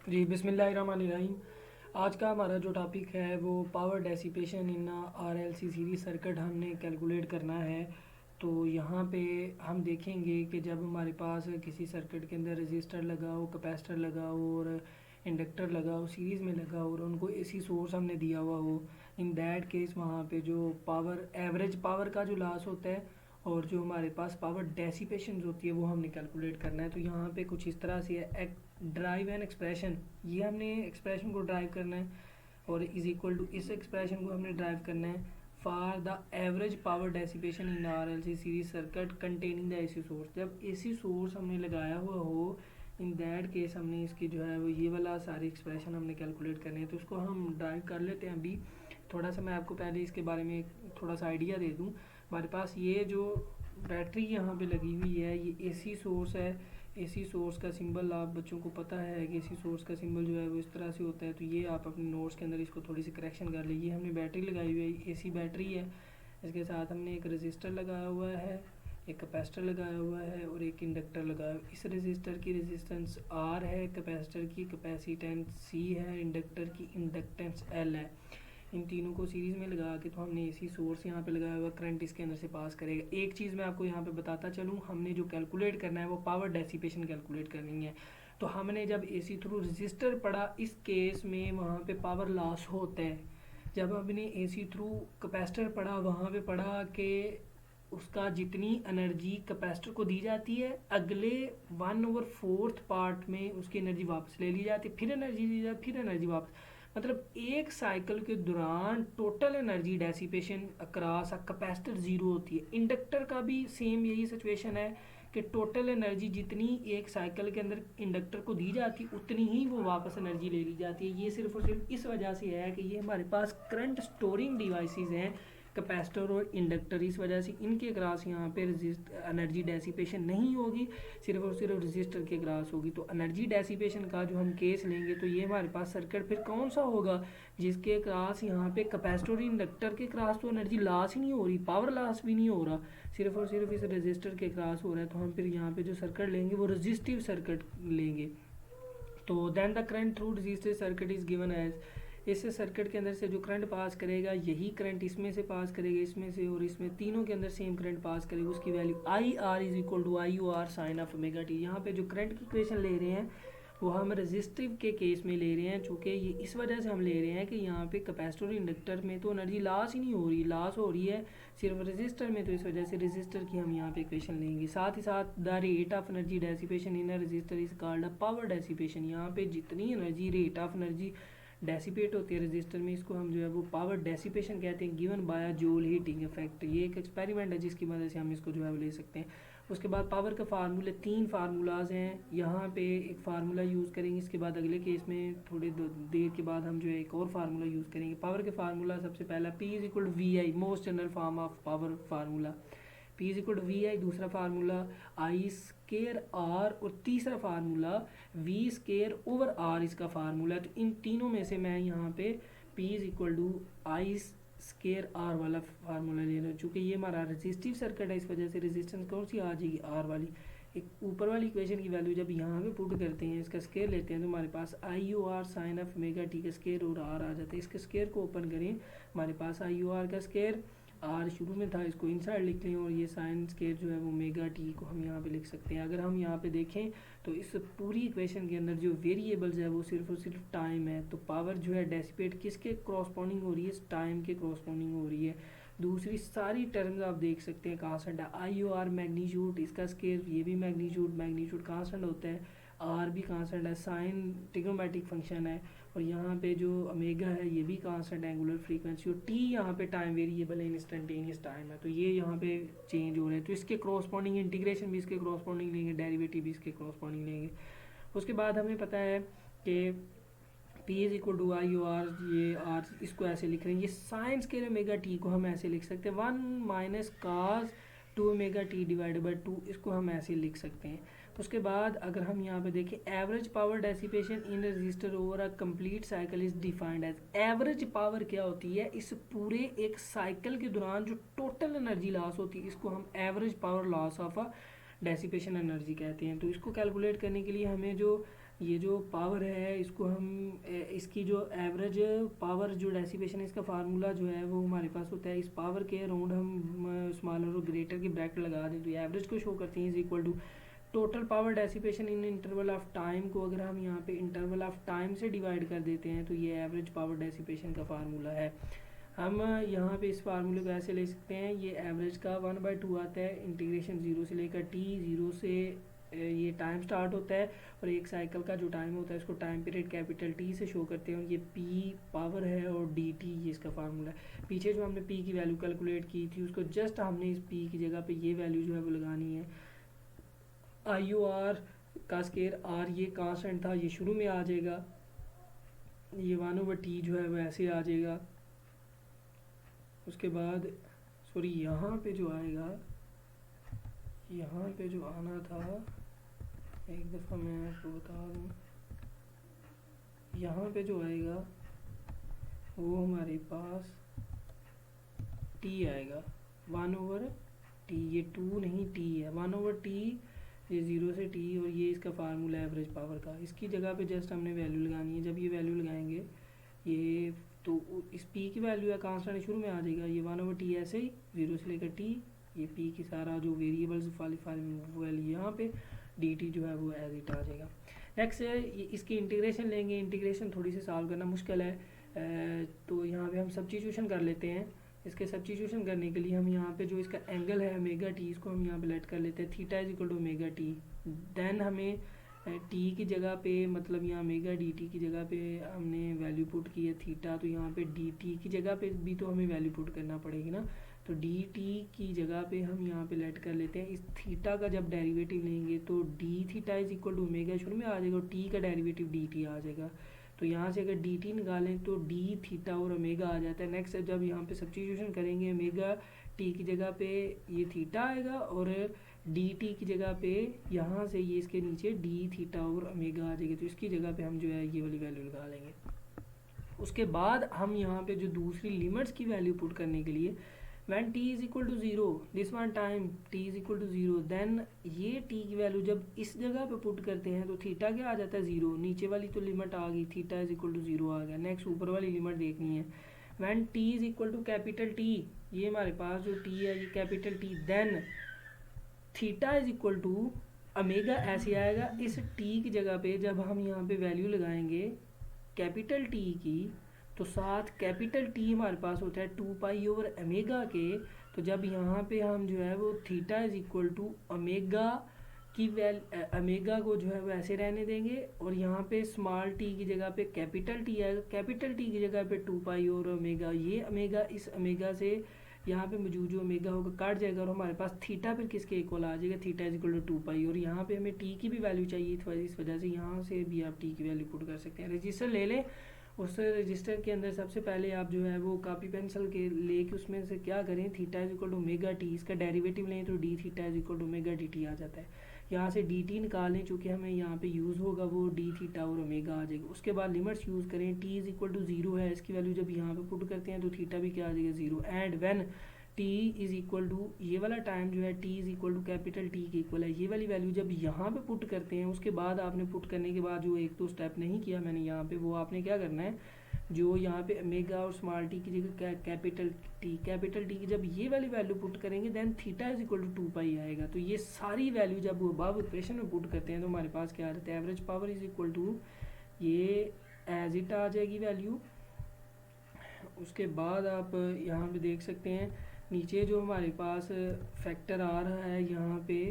जी बिस्मिल्लाहिर्रहमानिर्रहीम। आज का हमारा जो टॉपिक है वो पावर डेसिपेशन इन आरएलसी सीरीज सर्किट हमने कैलकुलेट करना है। तो यहाँ पे हम देखेंगे कि जब हमारे पास किसी सर्किट के अंदर रेजिस्टर लगा हो, कैपेसिटर लगा हो और इंडक्टर लगा हो, सीरीज़ में लगा हो और उनको एसी सोर्स हमने दिया हुआ हो, इन दैट केस वहाँ पे जो पावर एवरेज पावर का जो लॉस होता है और जो हमारे पास पावर डेसिपेशन होती है वो हमने कैलकुलेट करना है। तो यहाँ पे कुछ इस तरह से है, ड्राइव एन एक्सप्रेशन, ये हमने एक्सप्रेशन को ड्राइव करना है और इज इक्वल टू इस एक्सप्रेशन को हमने ड्राइव करना है for the average power dissipation in R L C series circuit containing the AC source. जब एसी सोर्स हमने लगाया हुआ हो, इन दैट केस हमने इसकी जो है वो ये वाला सारी एक्सप्रेशन हमने कैलकुलेट करनी है। तो उसको हम ड्राइव कर लेते हैं। अभी थोड़ा सा मैं आपको पहले इसके बारे में थोड़ा सा आइडिया दे दूँ। हमारे पास ये जो बैटरी यहाँ पे लगी हुई है ये एसी सोर्स है। एसी सोर्स का सिंबल आप बच्चों को पता है कि एसी सोर्स का सिंबल जो है वो इस तरह से होता है। तो ये आप अपने नोट्स के अंदर इसको थोड़ी सी करेक्शन कर लीजिए। हमने बैटरी लगाई हुई है, एसी बैटरी है। इसके साथ हमने एक रेजिस्टर लगाया हुआ है, एक कैपेसिटर लगाया हुआ है और एक इंडक्टर लगाया हुआ है। इस रेजिस्टर की रेजिस्टेंस आर है, कैपेसिटर की कैपेसिटेंस सी है, इंडक्टर की इंडक्टेंस एल है। इन तीनों को सीरीज़ में लगा के तो हमने एसी सोर्स यहाँ पे लगाया हुआ, करंट इसके अंदर से पास करेगा। एक चीज़ मैं आपको यहाँ पे बताता चलूँ, हमने जो कैलकुलेट करना है वो पावर डेसिपेशन कैलकुलेट करनी है। तो हमने जब एसी थ्रू रजिस्टर पढ़ा, इस केस में वहाँ पे पावर लॉस होता है। जब हमने एसी थ्रू कैपेसिटर पढ़ा, वहाँ पे पढ़ा कि उसका जितनी एनर्जी कैपेसिटर को दी जाती है, अगले 1/4 पार्ट में उसकी एनर्जी वापस ले ली जाती है, फिर एनर्जी दी जाती है, फिर एनर्जी वापस। मतलब एक साइकिल के दौरान total energy dissipation across a capacitor zero होती है। इंडक्टर का भी सेम यही सिचुएशन है कि टोटल एनर्जी जितनी एक साइकिल के अंदर इंडक्टर को दी जाती है उतनी ही वो वापस एनर्जी ले ली जाती है। ये सिर्फ और सिर्फ इस वजह से है कि ये हमारे पास करंट स्टोरिंग डिवाइसेस हैं, कैपेसिटर और इंडक्टर। इस वजह से इनके अक्रॉस यहाँ पे एनर्जी डेसिपेशन नहीं होगी, सिर्फ और सिर्फ रजिस्टर के अक्रॉस होगी। तो एनर्जी डेसिपेशन का जो हम केस लेंगे तो ये हमारे पास सर्किट फिर कौन सा होगा जिसके अक्रॉस यहाँ पे कैपेसिटर और इंडक्टर के अक्रॉस तो एनर्जी लॉस ही नहीं हो रही, पावर लॉस भी नहीं हो रहा, सिर्फ और सिर्फ इस रजिस्टर के अक्रॉस हो रहा है। तो हम फिर यहाँ पे जो सर्किट लेंगे वो रजिस्टिव सर्किट लेंगे। तो then the current through resistive circuit is given as, इस सर्किट के अंदर से जो करंट पास करेगा यही करंट इसमें से पास करेगा, इसमें से और इसमें, तीनों के अंदर सेम करंट पास करेगा। उसकी value I R is equal to I U R sine of omega T. यहाँ पे जो करंट की इक्वेशन ले रहे हैं वो हम रजिस्टिव के केस में ले रहे हैं, चूँकि ये इस वजह से हम ले रहे हैं कि यहाँ पे कैपेसिटर और इंडक्टर में तो एनर्जी लॉस ही नहीं हो रही, लॉस हो रही है सिर्फ रजिस्टर में। तो इस वजह से रजिस्टर की हम यहाँ पे इक्वेशन लेंगे। साथ ही साथ the rate of energy dissipation in a register is called a power dissipation. यहाँ पे जितनी energy, rate of energy dissipate होती है रजिस्टर में, इसको हम जो है वो पावर डेसिपेशन कहते हैं, given by joule heating effect. ये एक एक्सपेरिमेंट है जिसकी वजह से हम इसको जो है वो ले सकते हैं। उसके बाद पावर के फार्मूले, 3 फार्मूलाज हैं। यहाँ पे एक फार्मूला यूज़ करेंगे, इसके बाद अगले केस में थोड़ी देर के बाद हम जो है एक और फार्मूला यूज़ करेंगे। पावर के फार्मूला सबसे पहला P is equal to V I, most general form of power formula. P is equal to V I, दूसरा फार्मूला आई स्केयर आर और तीसरा formula V square over R इसका formula है। तो इन तीनों में से मैं यहाँ पे P is equal to I square R वाला फार्मूला ले रहा हूँ। चूँकि ये हमारा रेजिस्टिव सर्किट है, इस वजह से रेजिस्टेंस कौन सी आ जाएगी, आर वाली। एक ऊपर वाली इक्वेशन की वैल्यू जब यहाँ पे पुट करते हैं, इसका स्केयर लेते हैं, तो हमारे पास I U R sine of omega T का स्केयर और आर आ जाता है। इसके स्केयर को ओपन करें, हमारे पास आई यू आर का स्केयर, आर शुरू में था, इसको इनसाइड लिख लें और ये साइन स्केयर जो है वो ओमेगा टी को हम यहाँ पे लिख सकते हैं। अगर हम यहाँ पे देखें तो इस पूरी इक्वेशन के अंदर जो वेरिएबल्स है वो सिर्फ और सिर्फ टाइम है। तो पावर जो है डेसिपेट किसके क्रॉसपॉन्डिंग हो रही है, टाइम के क्रॉसपॉन्डिंग हो रही है। दूसरी सारी टर्म्स आप देख सकते हैं कांस्टेंट है। आई यू आर मैग्नीट्यूड, इसका स्केयर ये भी मैग्नीट्यूड, मैग्नीट्यूड कांस्टेंट होता है, आर भी कांस्टेंट है, साइन ट्रिग्नोमेट्रिक फंक्शन है और यहाँ पे जो ओमेगा है ये भी कांस्टेंट एंगुलर फ्रीक्वेंसी और टी यहाँ पे टाइम वेरिएबल है, इंस्टेंटेनियस टाइम है। तो ये यहाँ पे चेंज हो रहे हैं, तो इसके क्रॉसपॉन्डिंग इंटीग्रेशन भी इसके क्रॉसपॉन्डिंग लेंगे, डेरिवेटिव भी इसके क्रॉसपॉन्डिंग लेंगे। उसके बाद हमें पता है कि P is equal to I U R, ये आर इसको ऐसे लिख रहे हैं, ये साइन स्केयर ओमेगा टी को हम ऐसे लिख सकते हैं 1 minus cause 2 omega T divided by 2, इसको हम ऐसे लिख सकते हैं। उसके बाद अगर हम यहाँ पे देखें, average power dissipation in resistor over a complete cycle is defined as, average power क्या होती है, इस पूरे एक साइकिल के दौरान जो टोटल एनर्जी लॉस होती है इसको हम average power loss of a dissipation energy कहते हैं। तो इसको कैलकुलेट करने के लिए हमें जो ये जो पावर है इसको हम इसकी जो एवरेज पावर जो डेसिपेशन है इसका फार्मूला जो है वो हमारे पास होता है, इस पावर के अराउंड हम स्मॉलर और ग्रेटर की ब्रैकेट लगा दें तो ये एवरेज को शो करते हैं, is equal to total power dissipation in interval of time को अगर हम यहाँ पे इंटरवल ऑफ टाइम से डिवाइड कर देते हैं तो ये एवरेज पावर डेसिपेशन का फार्मूला है। हम यहाँ पे इस फार्मूले को ऐसे ले सकते हैं, ये एवरेज का 1/2 आता है, इंटीग्रेशन 0 से लेकर t, 0 से ये टाइम स्टार्ट होता है और एक साइकिल का जो टाइम होता है इसको टाइम पीरियड कैपिटल T से शो करते हैं, ये P पावर है और dt ये इसका फार्मूला है। पीछे जो हमने P की वैल्यू कैलकुलेट की थी उसको जस्ट हमने इस P की जगह पे ये वैल्यू जो है वो लगानी है, IUR का स्केयर R ये कांस्टेंट था, ये शुरू में आ जाएगा, ये 1/T जो है वो ऐसे आ जाएगा। उसके बाद सॉरी यहाँ पे जो आएगा, यहाँ पे जो आना था एक दफ़ा मैं आपको बता दूँ, यहाँ पे जो आएगा वो हमारे पास t आएगा 1/t, ये 2 नहीं t है 1/t, ये 0 से t और ये इसका फार्मूला एवरेज पावर का, इसकी जगह पे जस्ट हमने वैल्यू लगानी है। जब ये वैल्यू लगाएंगे ये तो इस p की वैल्यू है कांस्टेंट शुरू में आ जाएगा, ये 1/t ऐसे ही 0 से लेकर t, ये p की सारा जो वेरिएबल्स वाली वैल्यू यहाँ पे dt जो है वो एज इट आ जाएगा। नेक्स्ट है इसकी इंटीग्रेशन लेंगे, इंटीग्रेशन थोड़ी सी सॉल्व करना मुश्किल है तो यहाँ पे हम सब्स्टिट्यूशन कर लेते हैं। इसके सब्स्टिट्यूशन करने के लिए हम यहाँ पे जो इसका एंगल है ओमेगा टी इसको हम यहाँ पे लेट कर लेते हैं, theta is equal to omega T, then हमें टी की जगह पे मतलब यहाँ ओमेगा डी टी की जगह पे हमने वैल्यू पुट की है थीटा, तो यहाँ पे डी टी की जगह पे भी तो हमें वैल्यू पुट करना पड़ेगी ना, तो डी टी की जगह पे हम यहाँ पे लेट कर लेते हैं। इस थीटा का जब डेरिवेटिव लेंगे तो D theta is equal to omega शुरू में आ जाएगा और टी का डेरिवेटिव डी टी आ जाएगा, तो यहाँ से अगर डी टी निकालें तो डी थीटा और ओमेगा आ जाता है। नेक्स्ट जब यहाँ पे सब्स्टिट्यूशन करेंगे ओमेगा टी की जगह पे ये थीटा आएगा और डी टी की जगह पे यहाँ से ये इसके नीचे डी थीटा और ओमेगा आ जाएगी, तो इसकी जगह पे हम जो है ये वाली वैल्यू लगा लेंगे। उसके बाद हम यहाँ पे जो दूसरी लिमिट्स की वैल्यू पुट करने के लिए when t is equal to 0 this one time t is equal to 0 then ये t की वैल्यू जब इस जगह पे पुट करते हैं तो थीटा क्या आ जाता है 0, नीचे वाली तो लिमिट आ गई थीटा इज इक्वल टू 0 आ गया। नेक्स्ट ऊपर वाली लिमिट देखनी है, when t is equal to capital t, ये हमारे पास जो t है ये capital t, then theta is equal to omega ऐसे आएगा। इस t की जगह पे जब हम यहाँ पे वैल्यू लगाएंगे कैपिटल t की तो साथ कैपिटल टी हमारे पास होता है 2π/ओमेगा के, तो जब यहाँ पे हम जो है वो theta is equal to omega की ओमेगा को जो है वो ऐसे रहने देंगे और यहाँ पे स्मॉल टी की जगह पे कैपिटल टी आएगा, कैपिटल टी की जगह पे 2π और ओमेगा, ये ओमेगा इस ओमेगा से यहाँ पे मौजूद जो ओमेगा होगा काट जाएगा और हमारे पास थीटा फिर किसके इक्वल आ जाएगा, थीटा इज इक्वल टू 2π, और यहाँ पे हमें टी की भी वैल्यू चाहिए तो इस वजह से यहाँ से भी आप टी की वैल्यू पुट कर सकते हैं। रजिस्टर ले लें, उस रजिस्टर के अंदर सबसे पहले आप जो है वो कापी पेंसिल के लेके उसमें से क्या करें, theta is equal to omega T, इसका डेरिवेटिव लें तो D theta is equal to omega D t आ जाता है। यहाँ से डी टी निकालें चूँकि हमें यहाँ पे यूज़ होगा वो डी थीटा और ओमेगा आ जाएगा। उसके बाद लिमिट्स यूज़ करें, टी इज इक्वल टू 0 है, इसकी वैल्यू जब यहाँ पे पुट करते हैं तो थीटा भी क्या आ जाएगा 0, and when T is equal to ये वाला टाइम जो है T is equal to capital T के इक्वल है, ये वाली वैल्यू जब यहाँ पे पुट करते हैं उसके बाद आपने पुट करने के बाद जो एक तो स्टेप नहीं किया मैंने यहाँ पे, वो आपने क्या करना है, जो यहाँ पे ओमेगा और स्मॉल टी की जगह कैपिटल टी की जब ये वाली वैल्यू पुट करेंगे then theta is equal to 2π आएगा। तो ये सारी वैल्यू जब वो अबव इक्वेशन में पुट करते हैं तो हमारे पास क्या आ जाता है, average power is equal to ये एज इट आ जाएगी वैल्यू। उसके बाद आप यहाँ पे देख सकते हैं नीचे जो हमारे पास फैक्टर आ रहा है यहाँ पे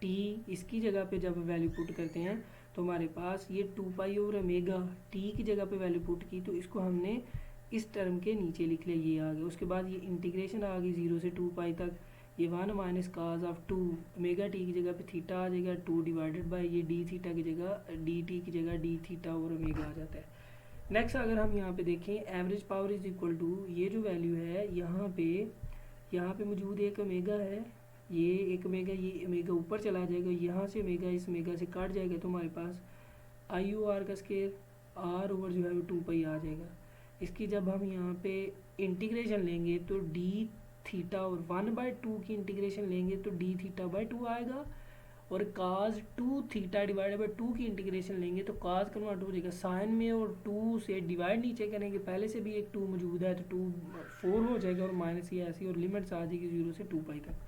टी, इसकी जगह पे जब वैल्यू पुट करते हैं तो हमारे पास ये 2π और ओमेगा टी की जगह पे वैल्यू पुट की तो इसको हमने इस टर्म के नीचे लिख लिया, ये आ गया। उसके बाद ये इंटीग्रेशन आ गई 0 से 2π तक, ये 1 minus cos of 2 omega T की जगह पे थीटा आ जाएगा 2 डिवाइडेड बाय ये डी थीटा की जगह डी टी की जगह डी थीटा और ओमेगा आ जाता है। नेक्स्ट अगर हम यहाँ पे देखें average power is equal to ये जो वैल्यू है यहाँ पे मौजूद एक ओमेगा है, ये एक ओमेगा, ये ओमेगा ऊपर चला जाएगा, यहाँ से ओमेगा इस ओमेगा से काट जाएगा तो हमारे पास IUR का स्केयर R ओवर जो है वो 2π आ जाएगा। इसकी जब हम यहाँ पे इंटीग्रेशन लेंगे तो डी थीटा और 1/2 की इंटीग्रेशन लेंगे तो डी थीटा बाई 2 आएगा और काज 2 थीटा डिवाइडेड बाई 2 की इंटीग्रेशन लेंगे तो काज कन्वर्ट हो जाएगा साइन में, और 2 से डिवाइड नीचे करेंगे, पहले से भी एक 2 मौजूद है तो 2 4 हो जाएगा, और माइनस ये ऐसी, और लिमिट्स आ जाएगी 0 से 2 पाई तक।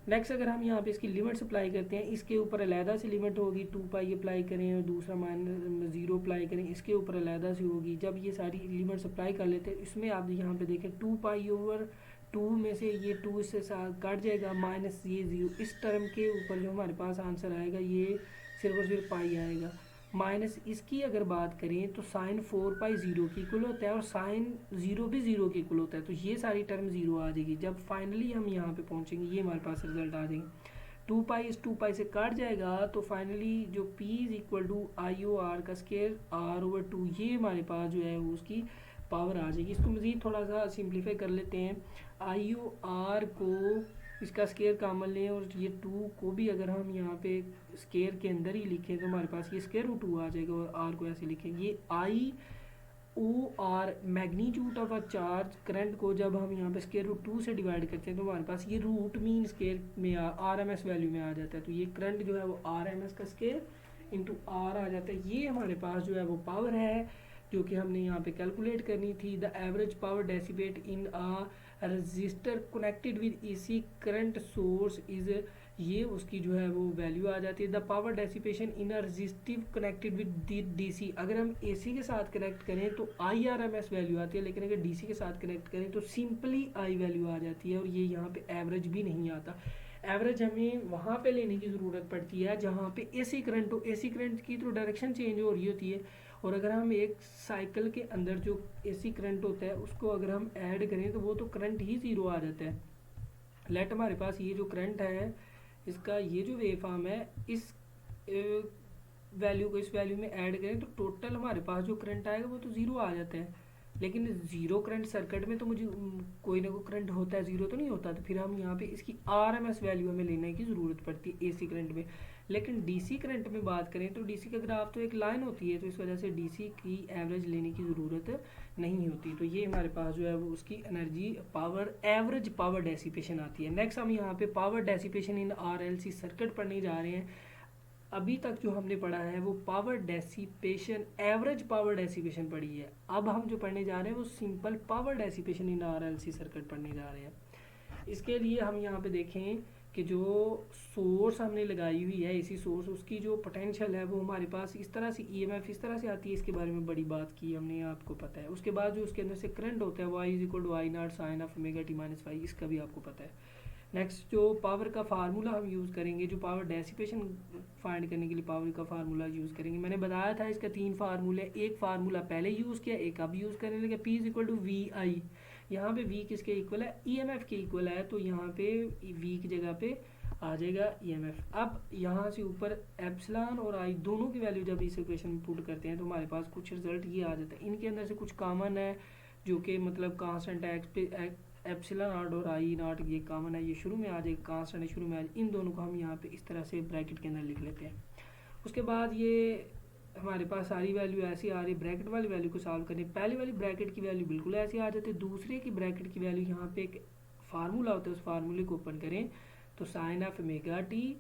नेक्स्ट अगर हम यहाँ पे इसकी लिमिट्स अप्लाई करते हैं, इसके ऊपर अलहदा से लिमिट होगी 2 पाई अप्लाई करें, और दूसरा माइनस 0 अप्लाई करें, इसके ऊपर अलहदा से होगी। जब ये सारी लिमिट्स अप्लाई कर लेते हैं, इसमें आप यहाँ पे देखें 2 पाई ओवर 2 में से ये 2 इससे कट जाएगा, माइनस ये 0, इस टर्म के ऊपर जो हमारे पास आंसर आएगा ये सिर्फ और सिर्फ पाई आएगा। माइनस इसकी अगर बात करें तो साइन 4 पाई 0 की इक्वल होता है, और साइन 0 भी 0 की इक्वल होता है, तो ये सारी टर्म 0 आ जाएगी। जब फाइनली हम यहाँ पे पहुँचेंगे ये हमारे पास रिजल्ट आ जाएंगे। 2 पाई इस 2 पाई से काट जाएगा, तो फाइनली जो p is equal to I O R का स्केयर r ओवर 2, ये हमारे पास जो है वो उसकी पावर आ जाएगी। इसको मज़ीद थोड़ा सा सिंप्लीफाई कर लेते हैं। आई ओ आर को इसका स्केयर कॉमन लें, और ये 2 को भी अगर हम यहाँ पे स्केयर के अंदर ही लिखें तो हमारे पास ये स्केयर रूट 2 आ जाएगा, और आर को ऐसे लिखेंगे। ये I O R magnitude of a charge current को जब हम यहाँ पे स्केयर रूट 2 से डिवाइड करते हैं तो हमारे पास ये रूट मीन स्केयर में आर एम एस वैल्यू में आ जाता है, तो ये करंट जो है वो आर एम एस का स्केयर इंटू आर आ जाता है। ये हमारे पास जो है वो पावर है जो कि हमने यहाँ पे कैलकुलेट करनी थी। The average power dissipate in a resistor connected with AC current source is, ये उसकी जो है वो वैल्यू आ जाती है। The power dissipation in a resistive connected with DC, अगर हम एसी के साथ कनेक्ट करें तो I R M S value आती है, लेकिन अगर डीसी के साथ कनेक्ट करें तो सिंपली आई वैल्यू आ जाती है, और ये यहाँ पे एवरेज भी नहीं आता। एवरेज हमें वहाँ पे लेने की ज़रूरत पड़ती है जहाँ पे एसी करंट हो। एसी करंट की तो डायरेक्शन चेंज हो रही होती है, और अगर हम एक साइकिल के अंदर जो एसी करंट होता है उसको अगर हम ऐड करें तो वो तो करंट ही ज़ीरो आ जाता है। लेट हमारे पास ये जो करंट है इसका ये जो वेव फॉर्म है, इस वैल्यू को इस वैल्यू में ऐड करें तो टोटल हमारे पास जो करंट आएगा वो तो ज़ीरो आ जाता है। लेकिन ज़ीरो करंट सर्किट में तो मुझे कोई ना कोई करंट होता है, ज़ीरो तो नहीं होता, तो फिर हम यहाँ पे इसकी आरएमएस वैल्यू हमें लेने की ज़रूरत पड़ती है एसी करंट में। लेकिन डीसी करंट में बात करें तो डीसी का ग्राफ तो एक लाइन होती है, तो इस वजह से डीसी की एवरेज लेने की ज़रूरत नहीं होती। तो ये हमारे पास जो है वो उसकी energy power average power dissipation आती है। नेक्स्ट हम यहाँ पे पावर डेसिपेशन इन आरएलसी सर्किट पढ़ने जा रहे हैं। अभी तक जो हमने पढ़ा है वो power dissipation, average power dissipation पढ़ी है। अब हम जो पढ़ने जा रहे हैं वो सिंपल पावर डेसिपेशन इन आरएलसी सर्किट पढ़ने जा रहे हैं। इसके लिए हम यहाँ पे देखें कि जो सोर्स हमने लगाई हुई है इसी सोर्स, उसकी जो पोटेंशियल है वो हमारे पास इस तरह से ईएमएफ इस तरह से आती है, इसके बारे में बड़ी बात की हमने, आपको पता है। उसके बाद जो उसके अंदर से करंट होता है Y is equal to I not sine of omega T minus phi, इसका भी आपको पता है। नेक्स्ट जो पावर का फार्मूला हम यूज़ करेंगे, जो पावर डेसिपेशन फाइंड करने के लिए पावर का फार्मूला यूज़ करेंगे, मैंने बताया था इसका 3 फार्मूले, एक फार्मूला पहले यूज़ किया, एक अब यूज़ करने लगे। P is equal to V I, यहाँ पे वी किसके इक्वल है, ईएमएफ के इक्वल है, तो यहाँ पे वी की जगह पे आ जाएगा ईएमएफ। अब यहाँ से ऊपर एप्सिलॉन और आई दोनों की वैल्यू जब इस इक्वेशन में पुट करते हैं तो हमारे पास कुछ रिजल्ट ये आ जाता है। इनके अंदर से कुछ कॉमन है जो कि मतलब कांस्टेंट है, एप्सिलॉन नॉट और आई नॉट ये कॉमन है, ये शुरू में आ जाएगा, कांस्टेंट शुरू में आ जाएगा। इन दोनों को हम यहाँ पे इस तरह से ब्रैकेट के अंदर लिख लेते हैं। उसके बाद ये हमारे पास सारी वैल्यू ऐसी आ रही है, ब्रैकेट वाली वैल्यू को सॉल्व करनी, पहले वाली ब्रैकेट की वैल्यू बिल्कुल ऐसी आ जाती है, दूसरे की ब्रैकेट की वैल्यू यहाँ पे एक फार्मूला होता है, उस फार्मूले को ओपन करें तो sine of omega T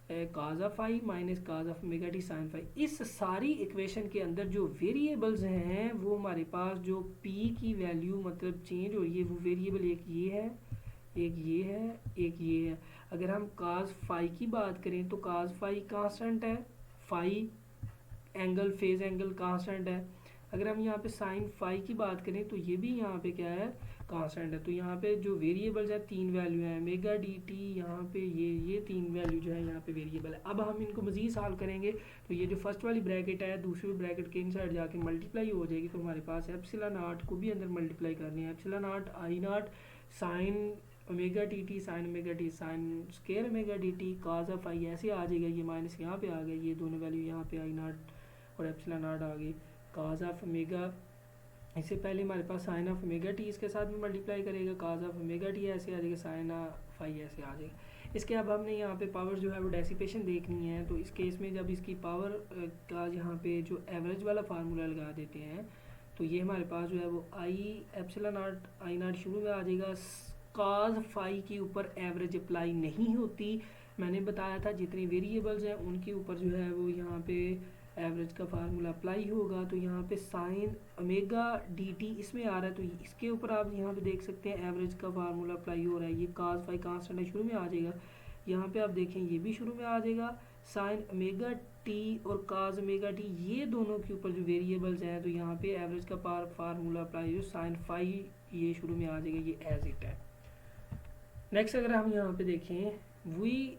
cos of I minus cos of omega T sine phi. इस सारी इक्वेशन के अंदर जो वेरिएबल्स हैं वो हमारे पास जो पी की वैल्यू मतलब चेंज हो रही है वो वेरिएबल एक ये है, एक ये है, एक ये है। अगर हम काज फाई की बात करें तो काज फाई कांस्टेंट है, phi angle phase angle constant है। अगर हम यहाँ पे साइन फाई की बात करें तो ये भी यहाँ पे क्या है, कांस्टेंट है। तो यहाँ पे जो वेरिएबल्स है 3 वैल्यू है, मेगा डी टी, यहाँ पे ये 3 वैल्यू जो है यहाँ पे वेरिएबल है। अब हम इनको मजीद सॉल्व करेंगे तो ये जो फर्स्ट वाली ब्रैकेट है दूसरी ब्रैकेट के इनसाइड जाके मल्टीप्लाई हो जाएगी, तो हमारे पास एप्सिलॉन नॉट को भी अंदर मल्टीप्लाई करनी है, epsilon not I not sine omega t t sine omega T sine square omega D t cos of I ऐसे आ जाएगा, ये माइनस यहाँ पे आ गया, ये दोनों वैल्यू यहाँ पे आई नॉट और एप्सिलॉन नॉट आ गई, काज ऑफ ओमेगा, इससे पहले हमारे पास साइन ऑफ ओमेगा टी इसके साथ भी मल्टीप्लाई करेगा, काज ऑफ ओमेगा टी ऐसे आ जाएगा, साइन फाई ऐसे आ जाएगा। इसके अब हमने यहाँ पे पावर जो है वो डेसिपेशन देखनी है, तो इस केस में जब इसकी पावर का यहाँ पे जो एवरेज वाला फार्मूला लगा देते हैं तो ये हमारे पास जो है वो आई एप्सिलॉन नॉट आई नॉट शुरू में आ जाएगा, काज फाई के ऊपर एवरेज अप्लाई नहीं होती, मैंने बताया था जितनी वेरिएबल्स हैं उनके ऊपर जो है वो यहाँ पे एवरेज का फार्मूला अप्लाई होगा। तो यहाँ पे साइन ओमेगा डी टी इसमें आ रहा है, तो इसके ऊपर आप यहाँ पे देख सकते हैं एवरेज का फार्मूला अप्लाई हो रहा है। ये काज फाई कांस्टेंट है, शुरू में आ जाएगा। यहाँ पे आप देखें ये भी शुरू में आ जाएगा। साइन ओमेगा टी और काज ओमेगा टी ये दोनों के ऊपर जो वेरिएबल्स हैं, तो यहाँ पे एवरेज का फार्मूला अप्लाई हो, साइन फाई ये शुरू में आ जाएगा, ये एज इट है। नेक्स्ट अगर हम यहाँ पे देखें, we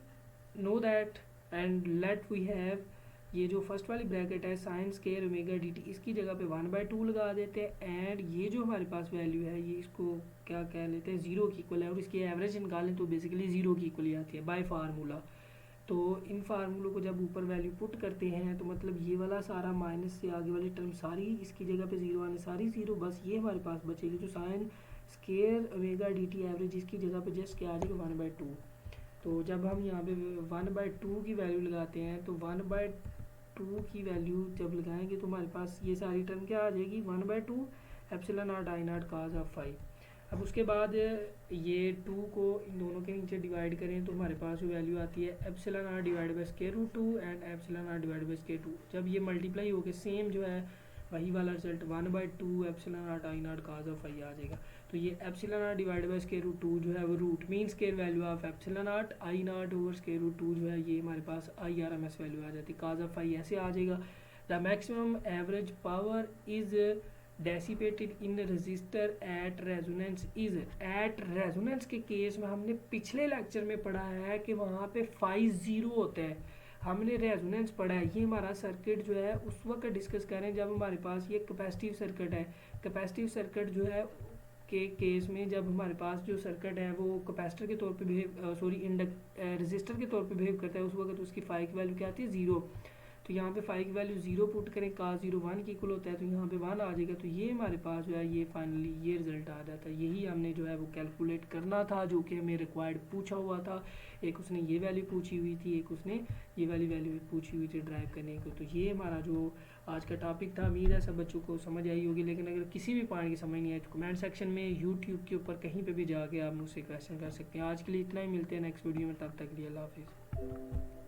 know that and let we have, ये जो फर्स्ट वाली ब्रैकेट है sine square omega D T, इसकी जगह पे 1/2 लगा देते हैं। एंड ये जो हमारे पास वैल्यू है ये इसको क्या कह लेते हैं, जीरो की इक्वल है, और इसकी एवरेज निकालें तो बेसिकली जीरो की इक्वल ही आती है बाय फार्मूला। तो इन फार्मूलों को जब ऊपर वैल्यू पुट करते हैं तो मतलब ये वाला सारा माइनस से आगे वाली टर्म सारी इसकी जगह पे जीरो आने, सारी जीरो, बस ये हमारे पास बचेगी। तो sign square omega D T average इसकी जगह पे जस्ट क्या आ जाएगा 1/2। तो जब हम यहाँ पे 1/2 की वैल्यू लगाते हैं तो 1/2 की वैल्यू जब लगाएंगे तो हमारे पास ये सारी टर्म क्या आ जाएगी 1/2 epsilon not I not cos of phi. अब उसके बाद ये 2 को इन दोनों के नीचे डिवाइड करें तो हमारे पास जो वैल्यू आती है epsilon R divide by square root 2 and epsilon R divide by square 2। जब ये मल्टीप्लाई होकर सेम जो है वही वाला result 1/2 epsilon R I not cos of phi आ जाएगा। तो ये epsilon R divide by square root 2 जो है वो root mean square value of epsilon R I nought over square root 2 जो है ये हमारे पास IRMS वैल्यू आ जाती है। काज ऑफ फाई ऐसे आ जाएगा। The maximum average power is dissipated in register at resonance is, at resonance के केस में हमने पिछले लेक्चर में पढ़ा है कि वहाँ पे फाई ज़ीरो होता है, हमने रेजोनेंस पढ़ा है। ये हमारा सर्किट जो है उस वक्त डिस्कस करें जब हमारे पास ये कैपेसिटिव सर्किट है। कैपेसिटिव सर्किट जो है के केस में जब हमारे पास जो सर्किट है वो कैपेसिटर के तौर पे बिहेव रजिस्टर के तौर पे बिहेव करता है, उस वक्त उसकी फाई की वैल्यू क्या आती है 0। तो यहाँ पे फाई की वैल्यू 0 पुट करें, का 0 1 की इक्वल होता है, तो यहाँ पे 1 आ जाएगा। तो ये हमारे पास जो है ये फाइनली ये रिजल्ट आ जाता है। यही हमने जो है वो कैलकुलेट करना था, जो कि हमें रिक्वायर्ड पूछा हुआ था। एक उसने ये वैल्यू पूछी हुई थी, एक उसने ये वाली वैल्यू पूछी हुई थी ड्राइव करने को। तो ये हमारा जो आज का टॉपिक था, उम्मीद है सब बच्चों को समझ आई होगी। लेकिन अगर किसी भी पॉइंट की समझ नहीं आई तो कमेंट सेक्शन में यूट्यूब के ऊपर कहीं पे भी जाके आप मुझसे क्वेश्चन कर सकते हैं। आज के लिए इतना ही, मिलते हैं नेक्स्ट वीडियो में, तब तक के लिए अल्लाह हाफिज़।